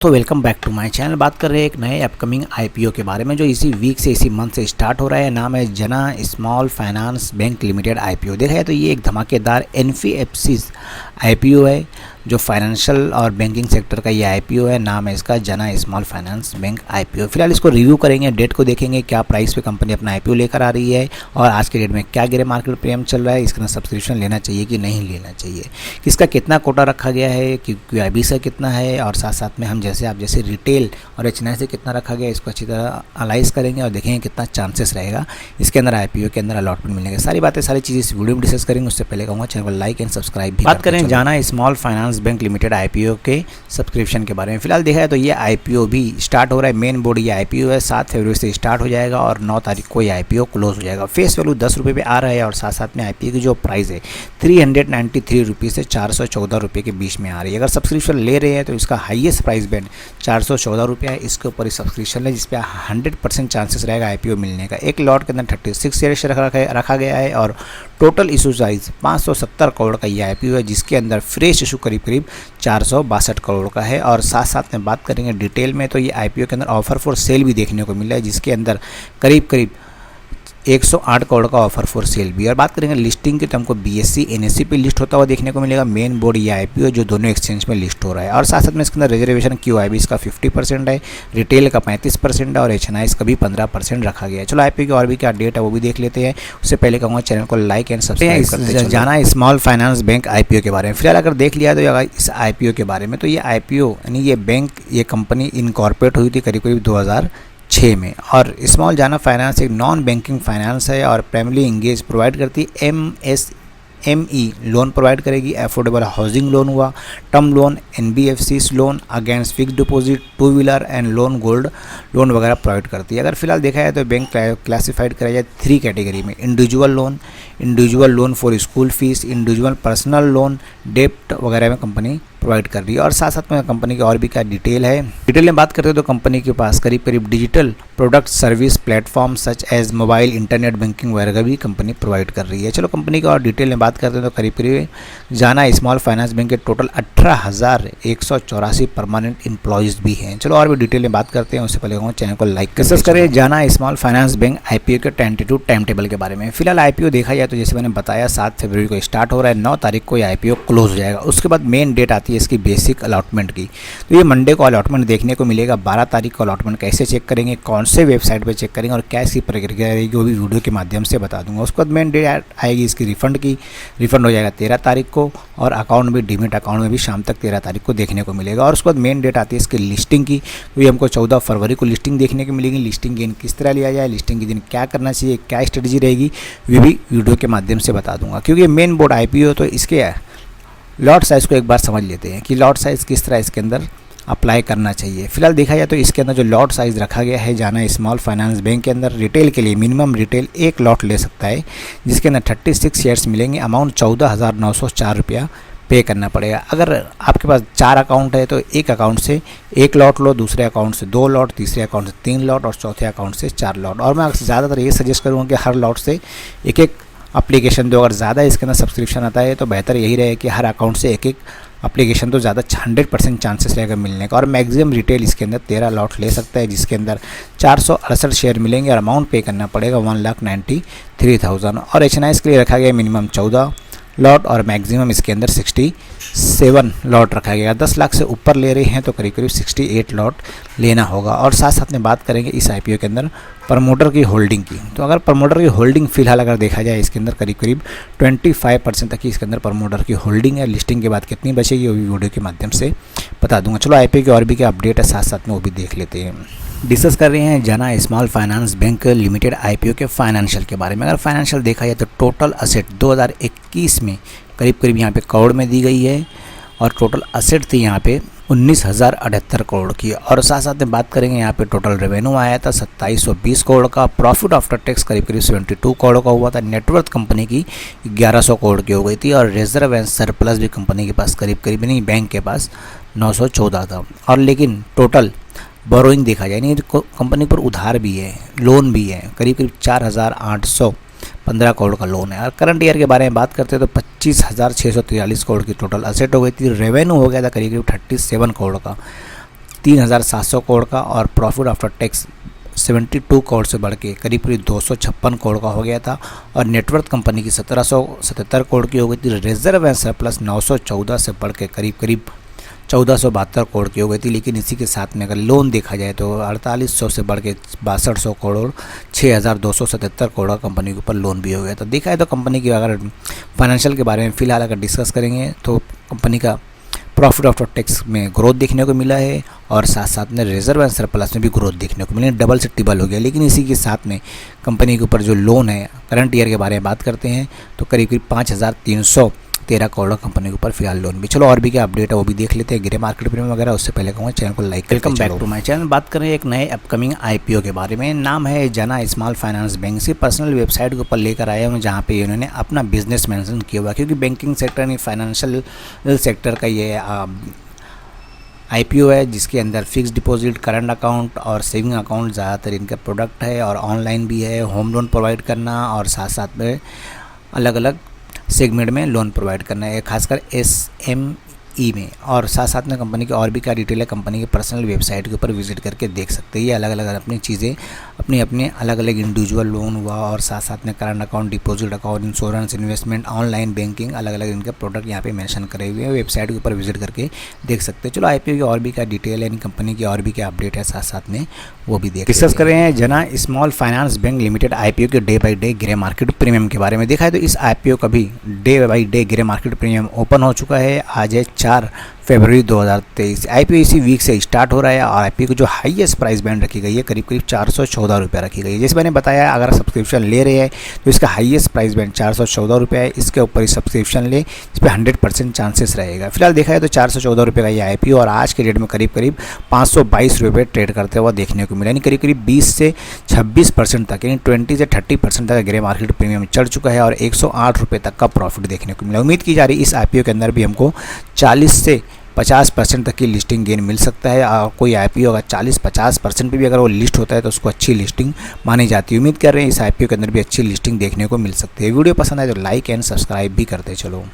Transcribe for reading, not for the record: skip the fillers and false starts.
तो welcome back to my channel. बात कर रहे हैं एक नए अपकमिंग आईपीओ के बारे में जो इसी वीक से इसी मंथ से स्टार्ट हो रहा है। नाम है जना small finance bank limited IPO. देखा जाए तो ये एक धमाकेदार एनबीएफसी आईपीओ है जो फाइनेंशियल और बैंकिंग सेक्टर का ये आईपीओ है। नाम है इसका जना स्मॉल फाइनेंस बैंक आईपीओ। फिलहाल इसको रिव्यू करेंगे, डेट को देखेंगे, क्या प्राइस पे कंपनी अपना आईपीओ लेकर आ रही है और आज के डेट में क्या गिरे मार्केट प्रीमियम चल रहा है, इसका सब्सक्रिप्शन लेना चाहिए कि नहीं लेना चाहिए, किसका कितना कोटा रखा गया है, क्यूआईबी से कितना है, और साथ साथ में हम जैसे रिटेल और एचएनआई से कितना रखा गया, इसको अच्छी तरह एनालाइज करेंगे और देखेंगे कितना चांसेस रहेगा इसके अंदर आईपीओ के अंदर अलॉटमेंट मिलने के। सारी बातें सारी चीज़ें इस वीडियो में डिस्कस करेंगे। उससे पहले कहूँगा चैनल को लाइक एंड सब्सक्राइब भी। बात करें जाना small finance bank limited IPO के सब्सक्रिप्शन के बारे में। फिलहाल देखा है तो ये आईपीओ भी स्टार्ट हो रहा है। मेन बोर्ड ये आईपीओ है, 7 फरवरी से स्टार्ट हो जाएगा और 9 तारीख को ये आईपीओ क्लोज हो जाएगा। फेस वैल्यू 10 रुपये पे आ रहा है और साथ साथ में आईपीओ की जो प्राइस है 393 रुपये से 414 रुपये के बीच में आ रही है। अगर सब्सक्रिप्शन ले रहे हैं तो इसका हाईएस्ट प्राइस बैंड 414 रुपये है। इसके ऊपर ही सब्सक्रिप्शन है जिसपे 100% चांसेस रहेगा आईपीओ मिलने का। एक लॉट के अंदर 36 शेयर्स रखा गया है और टोटल इशू साइज 570 करोड़ का ये आईपीओ है जिसके अंदर फ्रेश इशू करीब 462 करोड़ का है। और साथ साथ में बात करेंगे डिटेल में तो ये आईपीओ के अंदर ऑफर फॉर सेल भी देखने को मिला है जिसके अंदर करीब 108 करोड़ का ऑफर फॉर सेल भी। और बात करेंगे लिस्टिंग की तो हमको बीएससी एनएससी पे लिस्ट होता हुआ देखने को मिलेगा। मेन बोर्ड ये आईपीओ जो दोनों एक्सचेंज में लिस्ट हो रहा है। और साथ साथ में इसके अंदर रिजर्वेशन क्यूआईबी इसका 50% है, रिटेल का 35% है और एचएनआई का भी 15% रखा गया है। चलो आईपीओ की और भी क्या डेट है वो भी देख लेते हैं। उससे पहले कहूँगा चैनल को लाइक एंड सब्सक्राइब करते जाना स्मॉल फाइनेंस बैंक आईपीओ के बारे में। फिलहाल अगर देख लिया तो इस आईपीओ के बारे में तो ये आईपीओ यानी ये बैंक ये कंपनी इनकॉर्पोरेट हुई थी करीब 2006 में। और स्मॉल जाना फाइनेंस एक नॉन बैंकिंग फाइनेंस है और प्राइमरी इंगेज प्रोवाइड करती है। एमएसएमई लोन प्रोवाइड करेगी, अफोर्डेबल हाउसिंग लोन हुआ, term loan, NBFCs loan against fix deposit, 2 wheeler and loan, gold loan वगैरह प्रोवाइड करती है। अगर फिलहाल देखा जाए तो बैंक क्लासिफाइड करा जाए 3 कैटेगरी में। Individual loan for school fees, individual personal loan, डेप्ट वगैरह में कंपनी प्रोवाइड कर रही है। और साथ साथ में कंपनी की और भी क्या डिटेल है, डिटेल में बात करते हैं तो कंपनी के पास करीब digital product service platform such as mobile internet banking वगैरह भी कंपनी प्रोवाइड कर रही है। चलो कंपनी की और डिटेल में बात करते हैं तो करीब जाना स्मॉल फाइनेंस बैंक के टोटल 18,184 परमानेंट एम्प्लॉयज़ भी हैं। चलो और भी डिटेल में बात करते हैं। उससे पहले चैनल को लाइक डिस्कस करें जाना स्मॉल फाइनेंस बैंक आईपीओ के टेंटेटिव टाइम टेबल के बारे में। फिलहाल आईपीओ देखा जाए तो जैसे मैंने बताया 7 फरवरी को स्टार्ट हो रहा है, 9 तारीख को ये आईपीओ क्लोज हो जाएगा। उसके बाद मेन डेट आती है इसकी बेसिक अलॉटमेंट की। तो ये मंडे को अलॉटमेंट देखने को मिलेगा। 12 तारीख को अलॉटमेंट कैसे चेक करेंगे, कौन से वेबसाइट पर चेक करेंगे और क्या इसकी प्रक्रिया रहेगी वो भी वीडियो के माध्यम से बता दूंगा। उसके बाद मेन डेट आएगी इसकी रिफंड की। रिफंड हो जाएगा 13 तारीख को और अकाउंट भी डीमेट अकाउंट में भी शाम तक 13 तारीख को देखने को मिलेगा। और उसके बाद मेन डेट आती है इसकी लिस्टिंग की। तो ये हमको 14 फरवरी को लिस्टिंग देखने को मिलेगी। लिस्टिंग गेन किस तरह लिया जाए, लिस्टिंग के दिन क्या करना चाहिए, क्या स्ट्रेटजी रहेगी वो भी वीडियो के माध्यम से बता दूंगा। क्योंकि मेन बोर्ड आईपीओ तो इसके लॉट साइज़ को एक बार समझ लेते हैं कि लॉट साइज़ किस तरह इसके अंदर अप्लाई करना चाहिए। फिलहाल देखा जाए तो इसके अंदर जो लॉट साइज़ रखा गया है जाना स्मॉल फाइनेंस बैंक के अंदर रिटेल के लिए मिनिमम रिटेल 1 लॉट ले सकता है जिसके अंदर 36 शेयर्स मिलेंगे। अमाउंट 14,904 रुपया पे करना पड़ेगा। अगर आपके पास 4 अकाउंट है तो एक अकाउंट से 1 लॉट लो, दूसरे अकाउंट से 2 लॉट, तीसरे अकाउंट से 3 लॉट और चौथे अकाउंट से 4 लॉट। और मैं ज़्यादातर ये सजेस्ट करूँगा कि हर लॉट से एक एप्लीकेशन दो। अगर ज़्यादा इसके अंदर सब्सक्रिप्शन आता है तो बेहतर यही रहे कि हर अकाउंट से एक एप्लीकेशन तो ज़्यादा 100% चांसेस रहेगा मिलने का। और मैक्सिमम रिटेल इसके अंदर 13 लॉट ले सकता है जिसके अंदर 468 शेयर मिलेंगे और अमाउंट पे करना पड़ेगा 1,93,000। और एचएनआई के लिए रखा गया मिनिमम 14 लॉट और मैक्सिमम इसके अंदर 67 लॉट रखा गया। 10 लाख से ऊपर ले रहे हैं तो करीब 68 लॉट लेना होगा। और साथ साथ में बात करेंगे इस आईपीओ के अंदर प्रमोटर की होल्डिंग की। तो अगर प्रमोटर की होल्डिंग फिलहाल अगर देखा जाए इसके अंदर करीब 25% तक की इसके अंदर प्रमोटर की होल्डिंग है। लिस्टिंग के बाद कितनी बचेगी वो भी वीडियो के माध्यम से बता दूंगा। चलो आईपीओ की और भी क्या अपडेट है साथ साथ में वो भी देख लेते हैं। डिस्कस कर रहे हैं जाना small finance bank limited IPO के फाइनेंशियल के बारे में। अगर फाइनेंशियल देखा जाए तो टोटल असेट 2021 में करीब यहाँ पे करोड़ में दी गई है और टोटल असेट थी यहाँ पे 19,078 करोड़ की। और साथ साथ में बात करेंगे यहाँ पे टोटल रेवेन्यू आया था 2720 करोड़ का। प्रॉफिट आफ्टर टैक्स करीब 72 करोड़ का हुआ था। नेटवर्थ कंपनी की 1100 करोड़ की हो गई थी। और रिजर्व एंड सरप्लस भी कंपनी के पास करीब नहीं बैंक के पास 914 था। और लेकिन टोटल बोरोइंग देखा जाए नहीं कंपनी पर उधार भी है, लोन भी है, करीब 4,815 करोड़ का लोन है। और करंट ईयर के बारे में बात करते हैं तो 25,643 करोड़ की टोटल असेट हो गई थी। रेवेन्यू हो गया था करीब 37 करोड़ का। 3,700 करोड़ का और प्रॉफिट आफ्टर टैक्स 72 करोड़ से बढ़ के करीब करीब 256 करोड़ का हो गया था और नेटवर्थ कंपनी की 1777 करोड़ की हो गई थी। रिजर्व एंड सरप्लस 914 से बढ़ के करीब करीब 1472 करोड़ की हो गई थी। लेकिन इसी के साथ में अगर लोन देखा जाए तो 4800 से बढ़ के 6200 करोड़ 6277 करोड़ का कंपनी के ऊपर लोन भी हो गया था। देखा है तो कंपनी की अगर फाइनेंशियल के बारे में फ़िलहाल अगर डिस्कस करेंगे तो कंपनी का प्रॉफिट आफ्टर टैक्स में ग्रोथ देखने को मिला है और साथ साथ में रिजर्व एंड सरप्लस में भी ग्रोथ देखने को मिला, डबल से ट्रिपल हो गया। लेकिन इसी के साथ में कंपनी के ऊपर जो लोन है करंट ईयर के बारे में बात करते हैं तो करीब करीब 5313 करोड़ कंपनी के ऊपर फिलहाल लोन भी। चलो और भी क्या अपडेट है वो भी देख लेते हैं ग्रे मार्केट प्रीमियम वगैरह। उससे पहले कहूँगा चैनल को like. Welcome back to my channel. बात करें एक नए अपकमिंग आईपीओ के बारे में। नाम है जना स्मॉल फाइनेंस बैंक। से पर्सनल वेबसाइट के ऊपर लेकर आया हूँ जहाँ पे इन्होंने अपना बिजनेस मेंशन किया हुआ, क्योंकि बैंकिंग सेक्टर नहीं फाइनेंशियल सेक्टर का ये आईपीओ है जिसके अंदर फिक्स डिपॉजिट, करंट अकाउंट और सेविंग अकाउंट ज़्यादातर इनका प्रोडक्ट है और ऑनलाइन भी है। होम लोन प्रोवाइड करना और साथ साथ में अलग अलग सेगमेंट में लोन प्रोवाइड करना है, खासकर SME में। और साथ साथ में कंपनी की और भी क्या डिटेल है कंपनी के पर्सनल वेबसाइट के ऊपर विजिट करके देख सकते हैं। ये अलग अलग अपनी चीज़ें अपने अलग अलग इंडिविजुअल लोन हुआ और साथ साथ में current account, deposit account, insurance, investment, online banking, अलग अलग इनके प्रोडक्ट यहाँ पे मेंशन करे हुए हैं। वेबसाइट के ऊपर विजिट करके देख सकते हैं। चलो आईपीओ की और भी क्या डिटेल है, इन कंपनी की और भी क्या अपडेट है साथ साथ में वो भी डिस्कस कर रहे हैं। Jana small finance bank limited IPO के day by day grey market premium के बारे में देखा है तो इस आईपीओ का भी day by day grey market premium open हो चुका है। आज है 4 फरवरी 2023। आईपीओ इसी वीक से स्टार्ट हो रहा है और आईपीओ की जो हाईएस्ट प्राइस बैंड रखी गई है करीब करीब 414 रुपये रखी गई है। जैसे मैंने बताया अगर सब्सक्रिप्शन ले रहे हैं तो इसका हाईएस्ट प्राइस बैंड 414 रुपये है। इसके ऊपर ही सब्सक्रिप्शन ले इस पर 100% चांसेस रहेगा। फिलहाल देखा है तो 414 रुपये का ये आईपीओ और आज के डेट में करीब करीब 522 रुपये ट्रेड करते हुआ देखने को मिला, यानी करीब करीब 20 से 26% तक, यानी 20 से 30% तक ग्रे मार्केट प्रीमियम चढ़ चुका है और 108 रुपये तक का प्रॉफिट देखने को मिला। उम्मीद की जा रही है इस आईपीओ के अंदर भी हमको 40 से 50% तक की लिस्टिंग गेन मिल सकता है। और कोई आईपीओ अगर 40-50% पे भी अगर वो लिस्ट होता है तो उसको अच्छी लिस्टिंग मानी जाती है। उम्मीद कर रहे हैं इस आईपीओ के अंदर भी अच्छी लिस्टिंग देखने को मिल सकती है। वीडियो पसंद आए तो लाइक एंड सब्सक्राइब भी करते चलो।